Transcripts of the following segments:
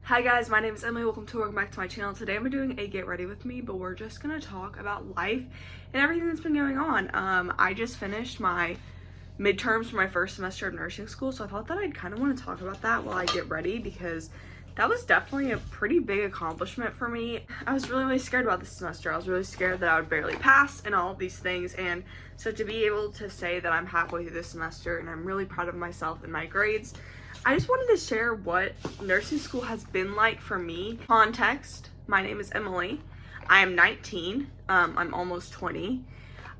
Hi guys, my name is Emily. Welcome back to my channel. Today I'm doing a get ready with me, but we're just gonna talk about life and everything that's been going on. I just finished my midterms for my first semester of nursing school, so I thought that I'd kind of want to talk about that while I get ready because that was definitely a pretty big accomplishment for me. I was really scared about this semester. I was really scared that I would barely pass and all of these things, and so to be able to say that I'm halfway through this semester and I'm really proud of myself and my grades, I just wanted to share what nursing school has been like for me. Context, my name is Emily. I am 19. I'm almost 20.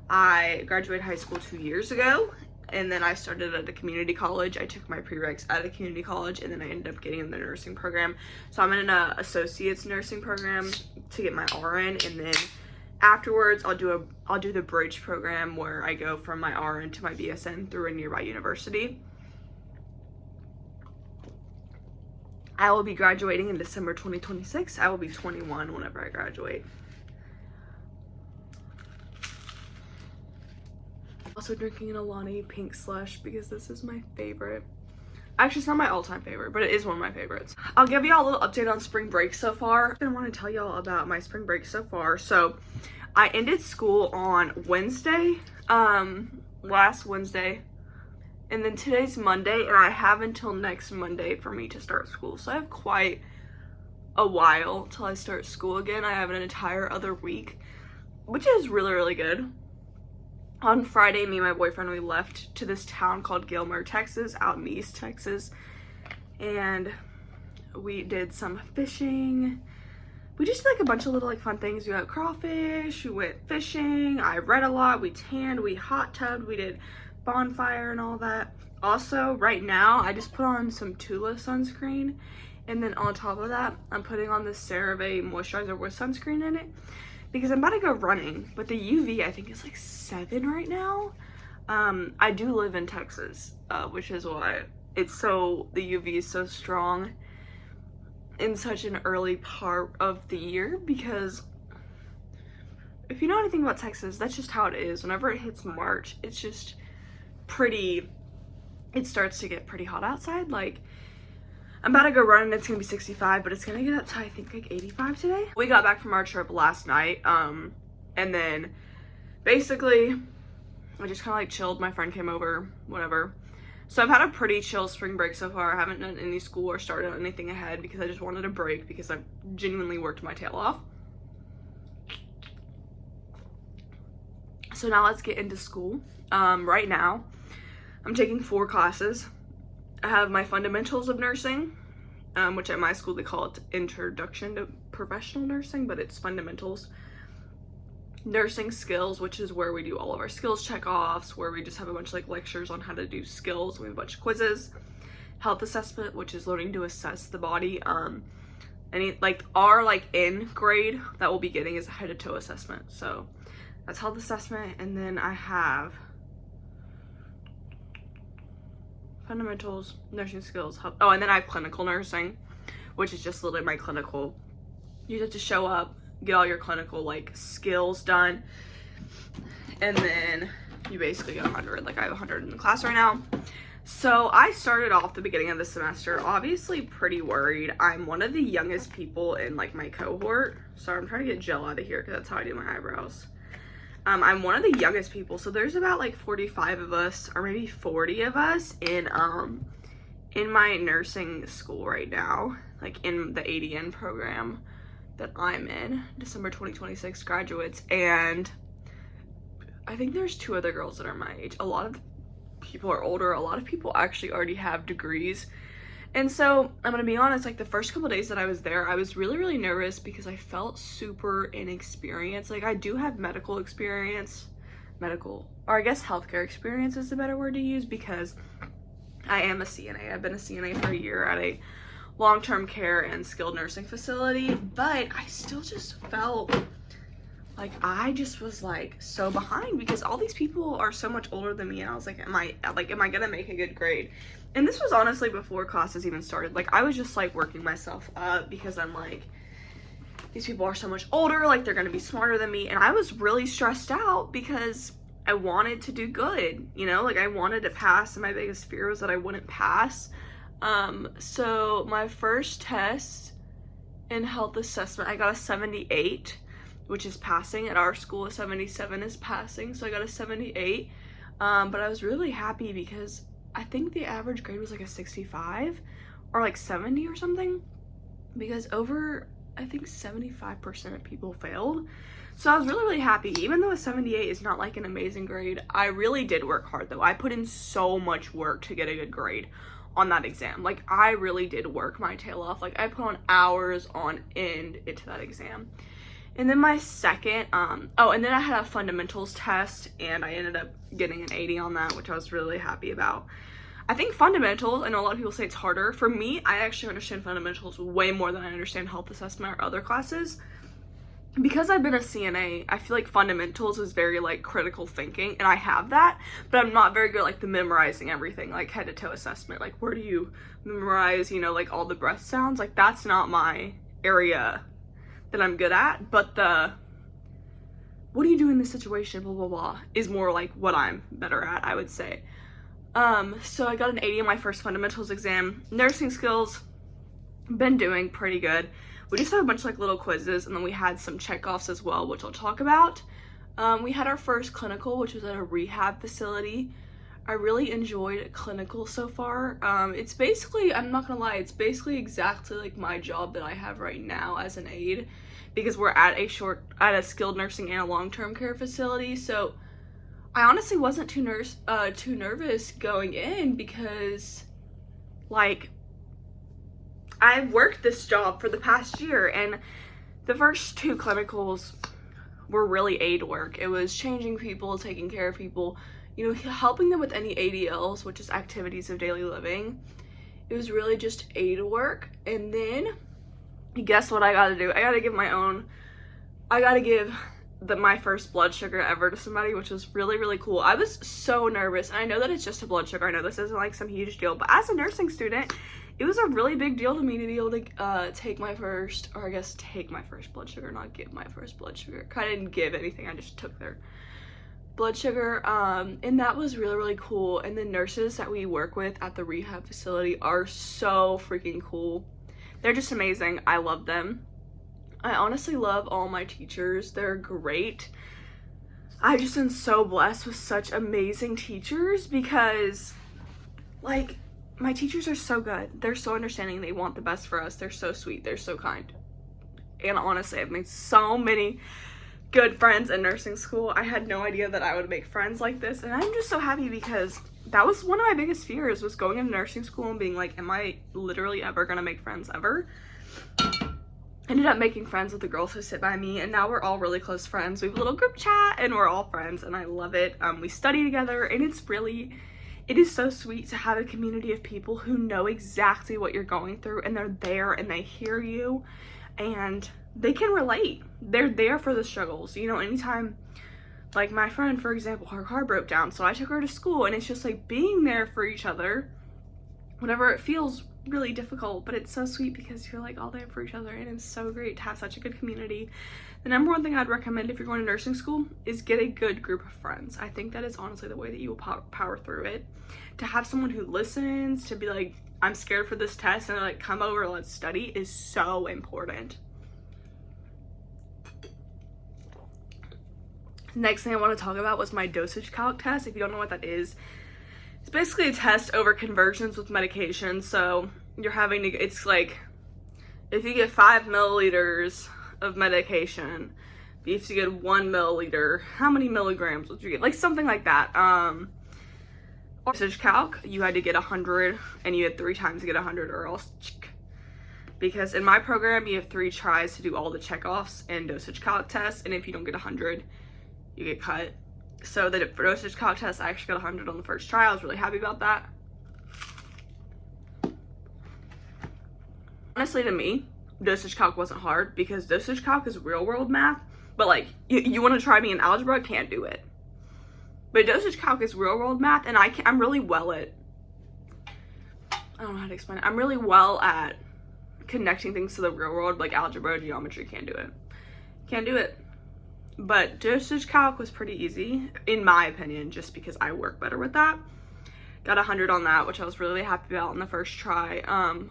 I graduated high school 2 years ago, and then I started at a community college. I took my prereqs at a community college, and then I ended up getting in the nursing program. So I'm in an associate's nursing program to get my RN, and then afterwards I'll do the bridge program where I go from my RN to my BSN through a nearby university. I will be graduating in December 2026. I will be 21 whenever I graduate. Also drinking an Alani pink slush because this is my favorite. Actually, it's not my all-time favorite, but it is one of my favorites. I'll give y'all a little update on spring break so far. I want to tell y'all about my spring break so far. So I ended school on Wednesday, last Wednesday. And then today's Monday, and I have until next Monday for me to start school. So I have quite a while till I start school again. I have an entire other week, which is really good. On Friday, me and my boyfriend, we left to this town called Gilmer, Texas, out in East Texas. And we did some fishing. We just did like a bunch of little fun things. We got crawfish, we went fishing, I read a lot, we tanned, we hot tubbed, we did bonfire and all that. Also, right now I just put on some Tula sunscreen, and then on top of that I'm putting on this CeraVe moisturizer with sunscreen in it because I'm about to go running, but the UV I think is like 7 right now. I do live in Texas, which is why the UV is so strong in such an early part of the year, because if you know anything about Texas, that's just how it is. Whenever it hits March, it's just it starts to get pretty hot outside. Like, I'm about to go run and it's gonna be 65, but it's gonna get up to I think like 85 today. We got back from our trip last night, and then basically I just kind of like chilled. My friend came over, whatever. So I've had a pretty chill spring break so far. I haven't done any school or started anything ahead because I just wanted a break because I've genuinely worked my tail off. So now let's get into school. Right now I'm taking 4 classes. I have my fundamentals of nursing, which at my school they call it Introduction to Professional Nursing, but it's fundamentals. Nursing skills, which is where we do all of our skills check-offs, where we just have a bunch of lectures on how to do skills. We have a bunch of quizzes. Health assessment, which is learning to assess the body. Our end grade that we'll be getting is a head to toe assessment. So that's health assessment, and then I have fundamentals, nursing skills, health. Oh, and then I have clinical nursing, which is just literally my clinical. You have to show up, get all your clinical skills done, and then you basically get 100. I have 100 in the class right now. So I started off the beginning of the semester obviously pretty worried. I'm one of the youngest people in my cohort. Sorry, I'm trying to get gel out of here because that's how I do my eyebrows. I'm one of the youngest people, so there's about 45 of us, or maybe 40 of us in my nursing school right now, in the ADN program that I'm in, December 2026 graduates, and I think there's 2 other girls that are my age. A lot of people are older. A lot of people actually already have degrees. And so I'm gonna be honest, the first couple days that I was there, I was really nervous because I felt super inexperienced. I do have medical experience, or I guess healthcare experience is the better word to use, because I am a CNA. I've been a CNA for a year at a long-term care and skilled nursing facility, but I still just felt I just was so behind because all these people are so much older than me, and I was am I gonna make a good grade? And this was honestly before classes even started. I was just working myself up because I'm these people are so much older, they're gonna be smarter than me, and I was really stressed out because I wanted to do good, I wanted to pass, and my biggest fear was that I wouldn't pass. So my first test in health assessment. I got a 78, which is passing. At our school, a 77 is passing, so I got a 78. But I was really happy because I think the average grade was like a 65 or like 70 or something, because over, I think 75% of people failed. So I was really, really happy. Even though a 78 is not like an amazing grade, I really did work hard though. I put in so much work to get a good grade on that exam. Like, I really did work my tail off. Like, I put on hours on end into that exam. And then my second, and then I had a fundamentals test, and I ended up getting an 80 on that, which I was really happy about. I think fundamentals, I know a lot of people say it's harder. For me, I actually understand fundamentals way more than I understand health assessment or other classes. Because I've been a CNA, I feel like fundamentals is very like critical thinking, and I have that, but I'm not very good at like the memorizing everything, like head to toe assessment. Like, where do you memorize, you know, like all the breath sounds? Like, that's not my area that I'm good at. But the what do you do in this situation, blah blah blah, is more like what I'm better at, I would say. So I got an 80 on my first fundamentals exam. Nursing skills, been doing pretty good. We just had a bunch of like little quizzes, and then we had some checkoffs as well, which I'll talk about. We had our first clinical, which was at a rehab facility. I really enjoyed clinical so far. It's basically, I'm not gonna lie, it's basically exactly like my job that I have right now as an aide, because we're at a skilled nursing and a long-term care facility. So I honestly wasn't too nervous going in, because like, I've worked this job for the past year, and the first two clinicals were really aid work. It was changing people, taking care of people, you know, helping them with any ADLs, which is activities of daily living. It was really just aid work. And then guess what I gotta do? I gotta give my first blood sugar ever to somebody, which was really, really cool. I was so nervous, and I know that it's just a blood sugar. I know this isn't like some huge deal, but as a nursing student, it was a really big deal to me to be able to take my first blood sugar, not give my first blood sugar. I didn't give anything, I just took their blood sugar, and that was really, really cool. And the nurses that we work with at the rehab facility are so freaking cool. They're just amazing. I love them. I honestly love all my teachers. They're great. I just am so blessed with such amazing teachers, because like, my teachers are so good. They're so understanding. They want the best for us. They're so sweet. They're so kind. And honestly, I've made so many good friends in nursing school. I had no idea that I would make friends like this, and I'm just so happy, because that was one of my biggest fears, was going into nursing school and being like, am I literally ever gonna make friends ever? Ended up making friends with the girls who sit by me, and now we're all really close friends. We have a little group chat, and we're all friends, and I love it. We study together, and it is so sweet to have a community of people who know exactly what you're going through, and they're there, and they hear you, and they can relate. They're there for the struggles. You know, anytime, like my friend, for example, her car broke down, so I took her to school, and it's just like being there for each other whenever it feels really difficult, but it's so sweet because you're like all there for each other, and it's so great to have such a good community. The number one thing I'd recommend if you're going to nursing school is get a good group of friends. I think that is honestly the way that you will power through it. To have someone who listens, to be like, I'm scared for this test, and they're like, come over, let's study, is so important. Next thing I want to talk about was my dosage calc test. If you don't know what that is, it's basically a test over conversions with medication. So you're having to, it's like, if you get 5 milliliters of medication, you have to get 1 milliliter, how many milligrams would you get? Like something like that. Dosage calc, you had to get 100, and you had 3 times to get 100, or else, because in my program, you have 3 tries to do all the checkoffs and dosage calc tests, and if you don't get 100, you get cut. So the dosage calc test, I actually got 100 on the first try. I was really happy about that. Honestly, to me, dosage calc wasn't hard, because dosage calc is real world math, but like, you want to try me in algebra, can't do it. But dosage calc is real world math, and I'm really well at, I don't know how to explain it. I'm really well at connecting things to the real world, like algebra, geometry, can't do it. But dosage calc was pretty easy, in my opinion, just because I work better with that. Got 100 on that, which I was really happy about in the first try.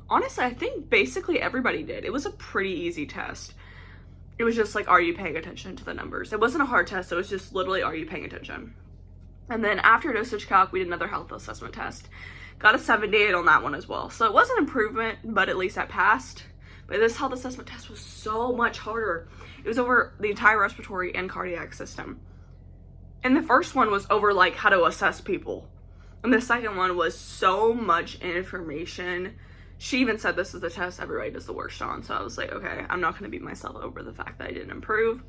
Honestly, I think basically everybody did. It was a pretty easy test. It was just like, are you paying attention to the numbers? It wasn't a hard test. It was just literally, are you paying attention? And then after dosage calc, we did another health assessment test. Got a 78 on that one as well. So it was an improvement, but at least I passed. But this health assessment test was so much harder. It was over the entire respiratory and cardiac system. And the first one was over like how to assess people. And the second one was so much information. She even said this is the test everybody does the worst on. So I was like, okay, I'm not gonna beat myself over the fact that I didn't improve.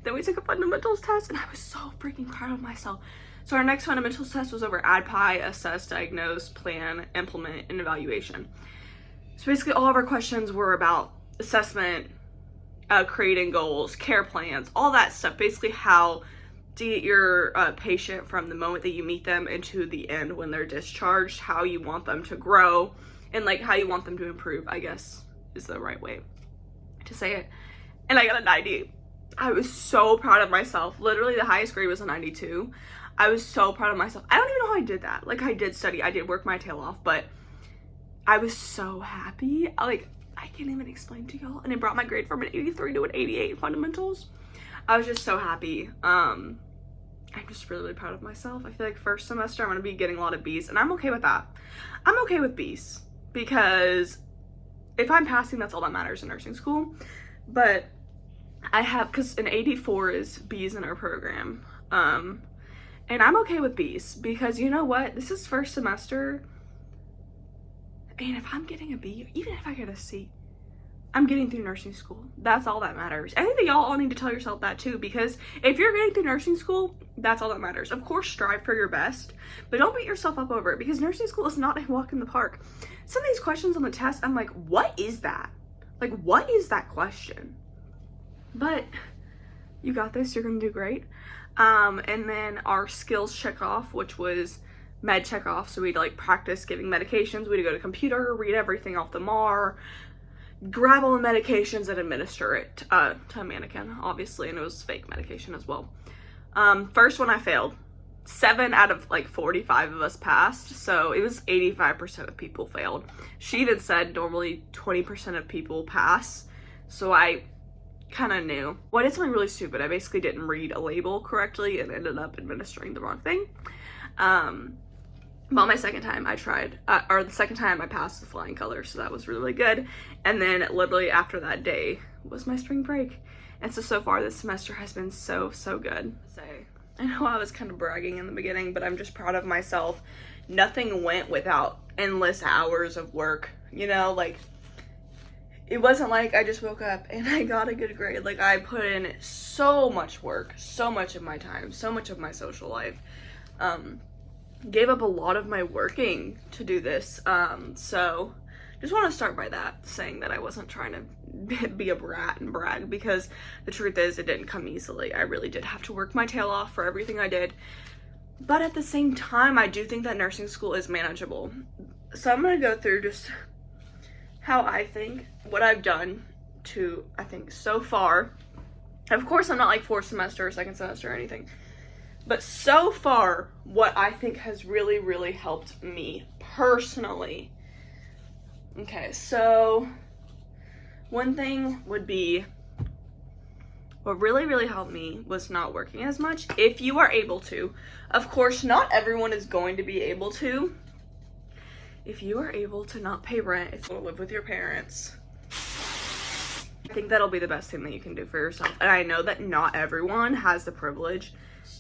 Then we took a fundamentals test and I was so freaking proud of myself. So our next fundamentals test was over ADPI, assess, diagnose, plan, implement, and evaluation. So basically all of our questions were about assessment, creating goals, care plans, all that stuff. Basically how to get your patient from the moment that you meet them into the end when they're discharged, how you want them to grow, and like how you want them to improve, I guess is the right way to say it. And I got a 90. I was so proud of myself. Literally the highest grade was a 92. I was so proud of myself. I don't even know how I did that. Like I did study, I did work my tail off, but I was so happy. Like I can't even explain to y'all. And it brought my grade from an 83 to an 88 fundamentals. I was just so happy. I'm just really, really proud of myself. I feel like first semester I'm gonna be getting a lot of B's, and I'm okay with that. I'm okay with B's because if I'm passing, that's all that matters in nursing school. But I have, because an 84 is B's in our program. And I'm okay with B's because you know what? This is first semester. And if I'm getting a B, even if I get a C, I'm getting through nursing school. That's all that matters. I think that y'all all need to tell yourself that too, because if you're getting through nursing school, that's all that matters. Of course, strive for your best, but don't beat yourself up over it because nursing school is not a walk in the park. Some of these questions on the test, I'm like, what is that? Like, what is that question? But you got this, you're gonna do great. And then our skills check off, which was med check off. So we'd like practice giving medications. We'd go to computer, read everything off the MAR, grab all the medications and administer it to a mannequin, obviously, and it was fake medication as well. First one I failed. 7 out of like 45 of us passed, so it was 85% of people failed. She even said normally 20% of people pass, so I kind of knew. Well, I did something really stupid. I basically didn't read a label correctly and ended up administering the wrong thing. But my second time I tried, or the second time I passed the flying colors, so that was really, really good. And then literally after that day was my spring break. And so far this semester has been so, so good. I know I was kind of bragging in the beginning, but I'm just proud of myself. Nothing went without endless hours of work, you know, like it wasn't like I just woke up and I got a good grade. Like I put in so much work, so much of my time, so much of my social life. Gave up a lot of my working to do this. So just want to start by that, saying that I wasn't trying to be a brat and brag, because the truth is it didn't come easily. I really did have to work my tail off for everything I did. But at the same time, I do think that nursing school is manageable. So I'm going to go through just how I think, what I've done to, I think, so far. Of course, I'm not like fourth semester or second semester or anything. But so far, what I think has really, really helped me personally. Okay, so one thing would be, what really, really helped me was not working as much. If you are able to, of course, not everyone is going to be able to. If you are able to not pay rent, if you want to live with your parents, I think that'll be the best thing that you can do for yourself. And I know that not everyone has the privilege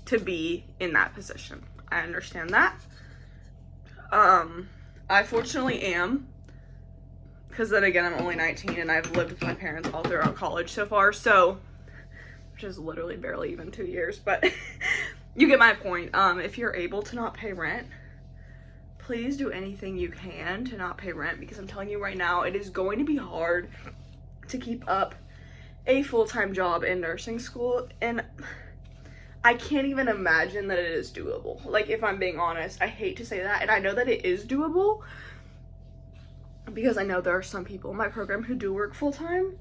to be in that position. I understand that. I fortunately am, because then again, I'm only 19 and I've lived with my parents all throughout college so far, so, which is literally barely even 2 years, but you get my point. If you're able to not pay rent, please do anything you can to not pay rent, because I'm telling you right now, it is going to be hard to keep up a full-time job in nursing school, and I can't even imagine that it is doable. Like, if I'm being honest, I hate to say that, and I know that it is doable, because I know there are some people in my program who do work full-time,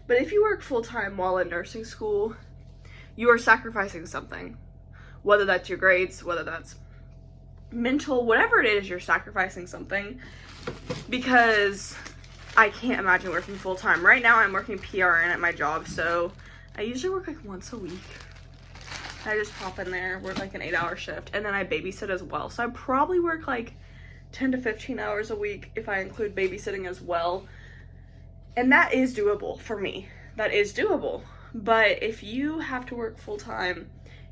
but if you work full-time while in nursing school, you are sacrificing something. Whether that's your grades, whether that's mental, whatever it is, you're sacrificing something, because I can't imagine working full time. Right now I'm working PRN at my job, so I usually work like once a week. I just pop in there, work like an 8-hour shift, and then I babysit as well. So I probably work like 10 to 15 hours a week if I include babysitting as well. And that is doable for me. That is doable. But if you have to work full time,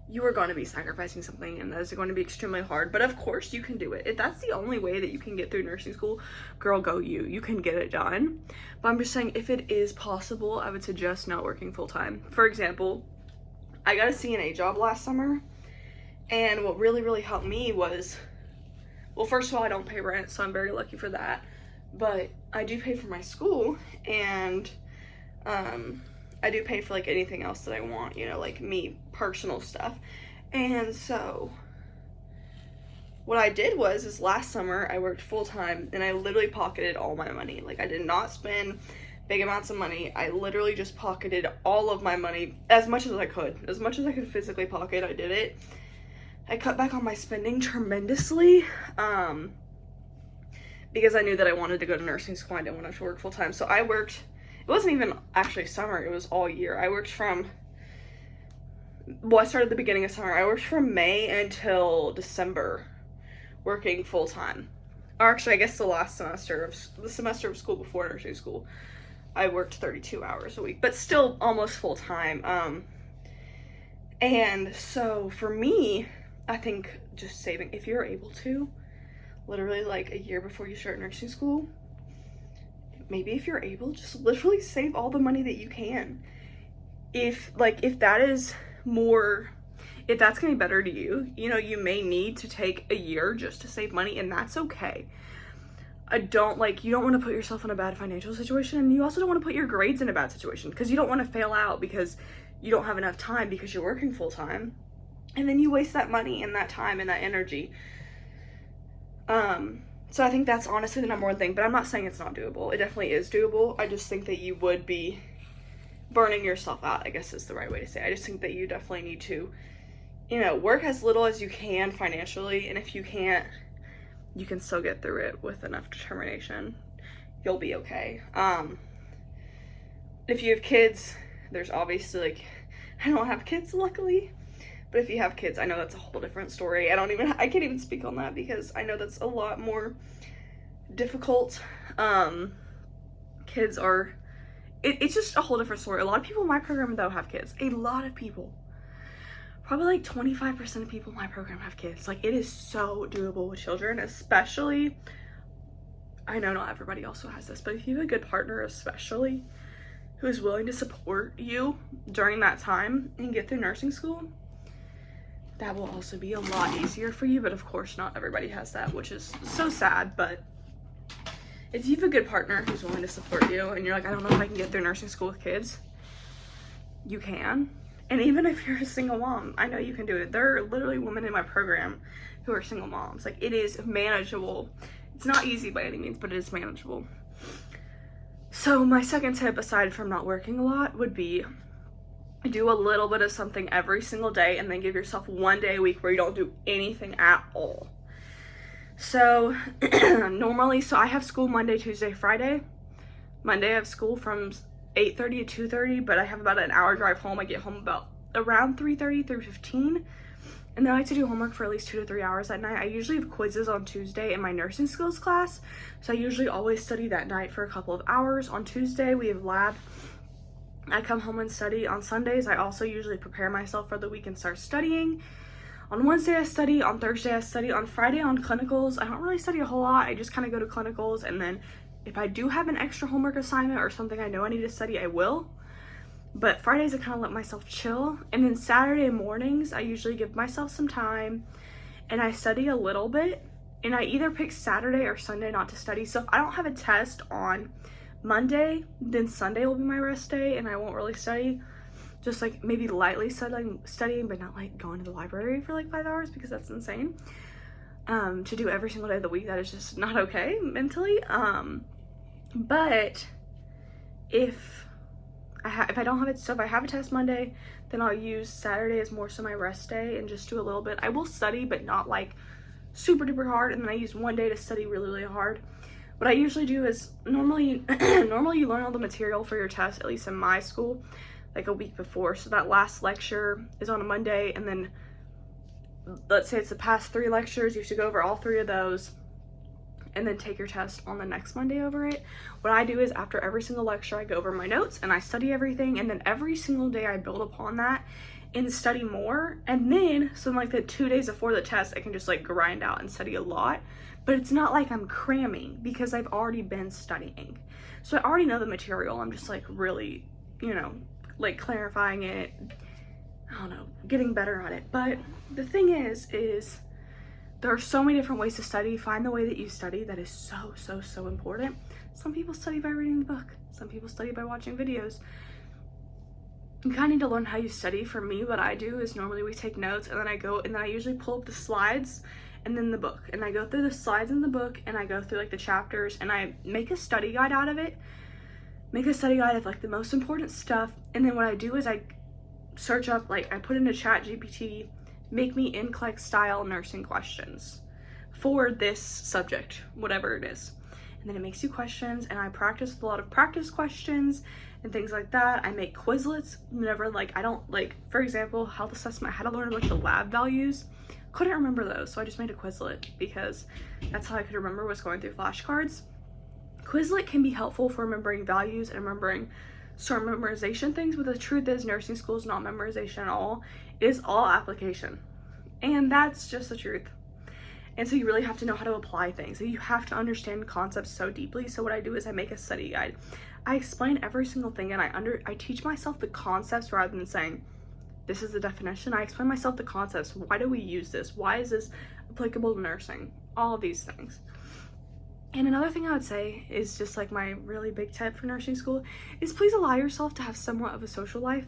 you are going to be sacrificing something, and that is going to be extremely hard. But of course you can do it. If that's the only way that you can get through nursing school, girl, go you. You can get it done. But I'm just saying, if it is possible, I would suggest not working full time. For example, I got a CNA job last summer, and what really, really helped me was, well, first of all, I don't pay rent, so I'm very lucky for that. But I do pay for my school, and I do pay for like anything else that I want, you know, like me, personal stuff. And so what I did was last summer I worked full time, and I literally pocketed all my money. Like, I did not spend big amounts of money. I literally just pocketed all of my money, as much as I could. As much as I could physically pocket, I did it. I cut back on my spending tremendously, because I knew that I wanted to go to nursing school. I didn't want to have to work full time. So I worked, it wasn't even actually summer, it was all year. I worked from, well, I started at the beginning of summer. I worked from May until December, working full time. Or actually, I guess the semester of school before nursing school, I worked 32 hours a week, but still almost full time. And so for me, I think just saving, if you're able to, literally like a year before you start nursing school, maybe if you're able, just literally save all the money that you can. If that is more, if that's gonna be better to you, you know, you may need to take a year just to save money, and that's okay. You don't want to put yourself in a bad financial situation, and you also don't want to put your grades in a bad situation, because you don't want to fail out because you don't have enough time because you're working full time, and then you waste that money and that time and that energy. So I think that's honestly the number one thing, but I'm not saying it's not doable. It definitely is doable. I just think that you would be burning yourself out, I guess is the right way to say it. I just think that you definitely need to, you know, work as little as you can financially, and if you can't, you can still get through it with enough determination. You'll be okay. If you have kids, there's obviously, like, I don't have kids, luckily, but if you have kids, I know that's a whole different story. I can't even speak on that, because I know that's a lot more difficult. Kids are, it's just a whole different story. A lot of people in my program, though, have kids. A lot of people. Probably like 25% of people in my program have kids. Like, it is so doable with children, especially, I know not everybody also has this, but if you have a good partner, especially, who is willing to support you during that time and get through nursing school, that will also be a lot easier for you. But of course, not everybody has that, which is so sad. But if you have a good partner who's willing to support you, and you're like, I don't know if I can get through nursing school with kids, you can. And even if you're a single mom, I know you can do it. There are literally women in my program who are single moms. Like, it is manageable. It's not easy by any means, but it is manageable. So my second tip, aside from not working a lot, would be do a little bit of something every single day, and then give yourself one day a week where you don't do anything at all. So normally, so I have school Monday, Tuesday, Friday. Monday I have school from 8:30 to 2:30, but I have about an hour drive home. I get home about around 3:30, 3:15, and then I like to do homework for at least 2 to 3 hours at night. I usually have quizzes on Tuesday in my nursing skills class, so I usually always study that night for a couple of hours. On Tuesday we have lab. I come home and study. On Sundays I also usually prepare myself for the week and start studying. On Wednesday I study, on Thursday I study, on Friday on clinicals I don't really study a whole lot. I just kind of go to clinicals, and then if I do have an extra homework assignment or something I know I need to study, I will. But Fridays I kind of let myself chill. And then Saturday mornings I usually give myself some time and I study a little bit. And I either pick Saturday or Sunday not to study. So if I don't have a test on Monday, then Sunday will be my rest day and I won't really study. Just like maybe lightly studying, but not like going to the library for like 5 hours, because that's insane. To do every single day of the week, that is just not okay mentally. But if I don't have it, so if I have a test Monday, then I'll use Saturday as more so my rest day and just do a little bit. I will study, but not like super duper hard, and then I use one day to study really, really hard. What I usually do is normally you learn all the material for your test, at least in my school, like a week before. So that last lecture is on a Monday, and then let's say it's the past 3 lectures, you have to go over all 3 of those and then take your test on the next Monday over it. What I do is after every single lecture, I go over my notes and I study everything, and then every single day I build upon that and study more. And then so like the 2 days before the test, I can just like grind out and study a lot. But it's not like I'm cramming because I've already been studying. So I already know the material. I'm just like really, you know, like clarifying it. I don't know, getting better at it. But the thing is there are so many different ways to study. Find the way that you study. That is so important. Some people study by reading the book. Some people study by watching videos. You kind of need to learn how you study. For me, what I do is normally we take notes, and then I usually pull up the slides and then the book, and I go through the slides in the book, and I go through like the chapters, and I make a study guide out of it. Make a study guide of like the most important stuff, and then what I do is I search up, like I put into ChatGPT, make me NCLEX style nursing questions for this subject, whatever it is. And then it makes you questions, and I practice with a lot of practice questions and things like that. I make Quizlets whenever, like, I don't, like, for example, health assessment, I had to learn a bunch of lab values. Couldn't remember those, so I just made a Quizlet because that's how I could remember was going through flashcards. Quizlet can be helpful for remembering values and remembering certain memorization things, but the truth is nursing school is not memorization at all. It is all application, and that's just the truth. And so you really have to know how to apply things. So you have to understand concepts so deeply. So what I do is I make a study guide. I explain every single thing, and I teach myself the concepts rather than saying this is the definition. I explain myself the concepts. Why do we use this? Why is this applicable to nursing? All of these things. And another thing I would say is just like my really big tip for nursing school is please allow yourself to have somewhat of a social life.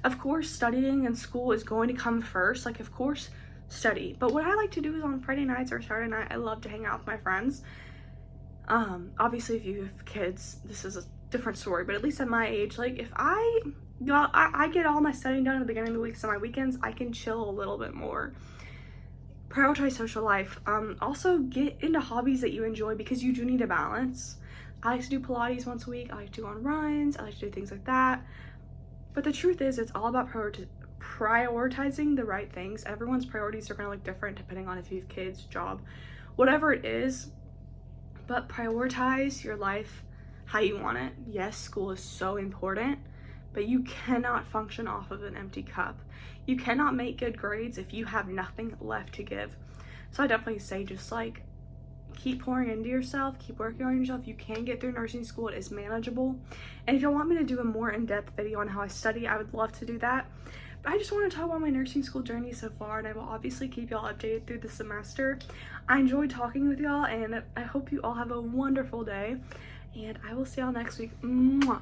Of course, studying in school is going to come first. Like, of course, study. But what I like to do is on Friday nights or Saturday night, I love to hang out with my friends. Obviously, if you have kids, this is a different story. But at least at my age, like if I get all my studying done at the beginning of the week, so my weekends, I can chill a little bit more. Prioritize social life. Also get into hobbies that you enjoy because you do need a balance. I like to do Pilates once a week. I like to go on runs. I like to do things like that. But the truth is, it's all about prioritizing the right things. Everyone's priorities are going to look different depending on if you have kids, job, whatever it is. But prioritize your life how you want it. Yes, school is so important, but you cannot function off of an empty cup. You cannot make good grades if you have nothing left to give. So I definitely say just like keep pouring into yourself, keep working on yourself. You can get through nursing school. It is manageable. And if you want me to do a more in-depth video on how I study, I would love to do that. But I just want to talk about my nursing school journey so far, and I will obviously keep y'all updated through the semester. I enjoyed talking with y'all, and I hope you all have a wonderful day, and I will see y'all next week. Mwah.